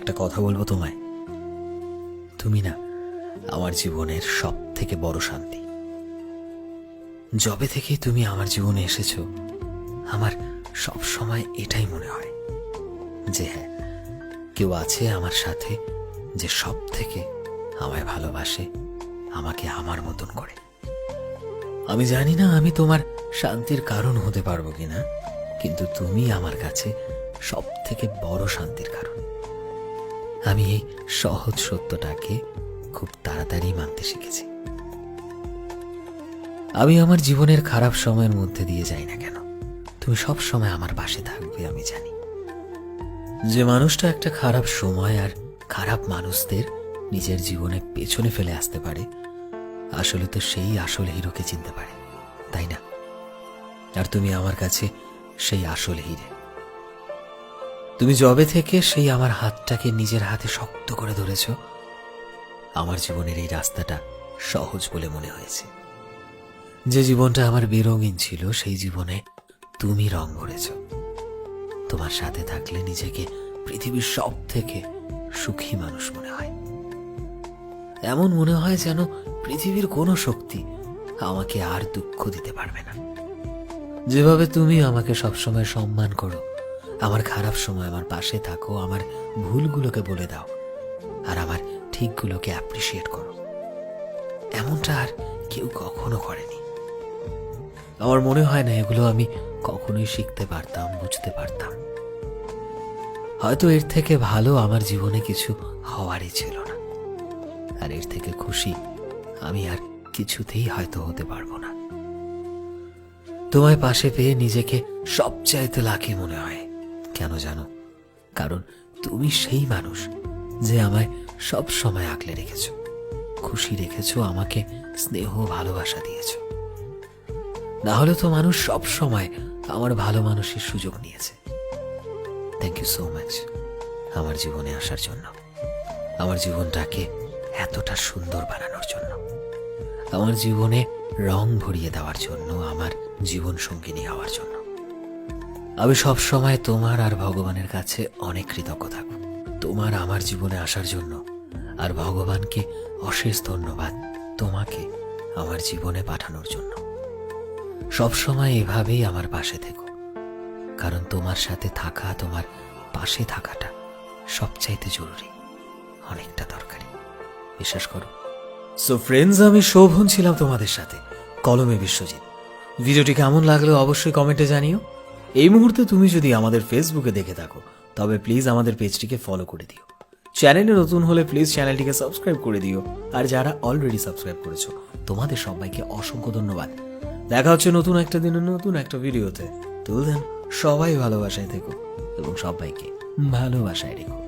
একটা কথা বলবো তোমায়। তুমি না আমার জীবনের সব থেকে বড় শান্তি। যবে থেকে তুমি আমার জীবনে এসেছো, আমার সব সময় এটাই মনে হয় যে হ্যাঁ, কেউ আছে আমার সাথে যে সব থেকে আমায় ভালোবাসে, আমাকে আমার মতন করে। আমি জানি না আমি তোমার শান্তির কারণ হতে পারবো কিনা, কিন্তু তুমি আমার কাছে সব থেকে বড় শান্তির কারণ। আমি এই সহজ সত্যটাকে খুব তাড়াতাড়ি মানতে শিখেছি। আমি আমার জীবনের খারাপ সময়ের মধ্যে দিয়ে যাই না কেন, তুমি সব সময় আমার পাশে থাকবে। আমি জানি যে মানুষটা একটা খারাপ সময় আর খারাপ মানুষদের নিজের জীবনে পেছনে ফেলে আসতে পারে, আসলে তো সেই আসল হিরোকে চিনতে পারে, তাই না? আর তুমি আমার কাছে সেই আসল হিরে। তুমি যবে থেকে সেই আমার হাতটাকে নিজের হাতে শক্ত করে ধরেছ, আমার জীবনের এই রাস্তাটা সহজ বলে মনে হয়েছে। যে জীবনটা আমার বেরঙিন ছিল, সেই জীবনে তুমি রং ভরেছ। তোমার সাথে থাকলে নিজেকে পৃথিবীর সব থেকে সুখী মানুষ মনে হয়। এমন মনে হয় যেন পৃথিবীর কোনো শক্তি আমাকে আর দুঃখ দিতে পারবে না। যেভাবে তুমি আমাকে সবসময় সম্মান করো, আমার খারাপ সময় আমার পাশে থাকো, আমার ভুলগুলোকে বলে দাও আর আমার ঠিকগুলোকে অ্যাপ্রিসিয়েট করো, এমনটা আর কেউ কখনো করেনি। আমার মনে হয় না এগুলো আমি কখনোই শিখতে পারতাম, বুঝতে পারতাম। হয়তো এর থেকে ভালো আমার জীবনে কিছু হওয়ারই ছিল না, আর এর থেকে খুশি আমি আর কিছুতেই হয়তো হতে পারবো না। তোমায় পাশে পেয়ে নিজেকে সবচাইতে লাকি মনে হয়। কেন জানো? কারণ তুমি সেই মানুষ যে আমায় সব সময় আগলে রেখেছো, খুশি রেখেছো, আমাকে স্নেহ ভালোবাসা দিয়েছো। না হলে তো মানুষ সব সময় আমার ভালো মানুষের সুযোগ নিয়েছে। থ্যাংক ইউ সো মাচ আমার জীবনে আসার জন্য, আমার জীবনটাকে এতটা সুন্দর বানানোর জন্য, আমার জীবনে রং ভরিয়ে দেওয়ার জন্য, আমার জীবন সঙ্গিনী হওয়ার জন্য। আমি সব সময় তোমার আর ভগবানের কাছে অনেক কৃতজ্ঞ থাকব তোমার আমার জীবনে আসার জন্য। আর ভগবানকে অশেষ ধন্যবাদ তোমাকে আমার জীবনে পাঠানোর জন্য। সব সময় এভাবেই আমার পাশে থেকো, কারণ তোমার সাথে থাকা, তোমার পাশে থাকাটা সবচাইতে জরুরি, অনেকটা দরকারি, বিশ্বাস করো। সো ফ্রেন্ডস, আমি শোভন ছিলাম তোমাদের সাথে, কলমে বিশ্বজিৎ। ভিডিওটি কেমন লাগলো অবশ্যই কমেন্টে জানিও। এই মুহূর্তে তুমি যদি আমাদের ফেসবুকে দেখে থাকো, তবে প্লিজ আমাদের পেজটিকে ফলো করে দিও। চ্যানেলে নতুন হলে প্লিজ চ্যানেলটিকে সাবস্ক্রাইব করে দিও। আর যারা অলরেডি সাবস্ক্রাইব করেছো, তোমাদের সবাইকে অসংখ্য ধন্যবাদ। দেখা হচ্ছে নতুন একটা দিনে নতুন একটা ভিডিওতে। টিল দেন সবাই ভালোবাসায় থেকো এবং সবাইকে ভালোবাসায় রেখো।